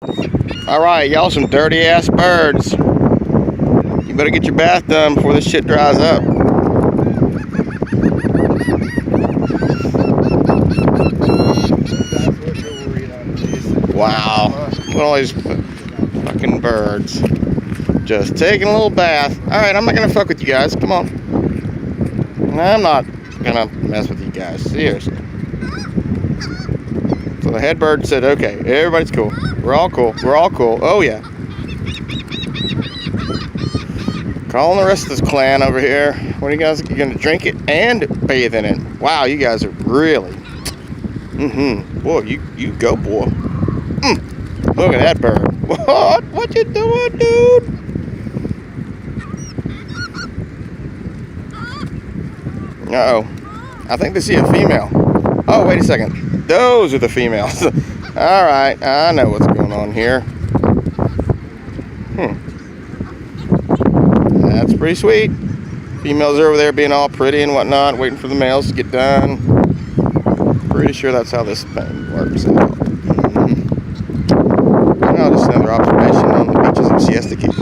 All right, y'all, some dirty ass birds. You better get your bath done before this shit dries up. Wow, look at all these fucking birds. Just taking a little bath. All right, I'm not gonna fuck with you guys. Come on. I'm not gonna mess with you guys. Seriously. So the head bird said, okay, everybody's cool. We're all cool. We're all cool. Oh, yeah. Calling the rest of this clan over here. What are you guys going to drink it and bathe in it? Wow, you guys are really. Boy, you go, boy. Look at that bird. What you doing, dude? Uh-oh. I think they see a female. Oh, wait a second. Those are the females. All right, I know what's going on here. That's pretty sweet. Females are over there being all pretty and whatnot, waiting for the males to get done. Pretty sure that's how this thing works out. Well, just another observation on the beaches of Siesta Key.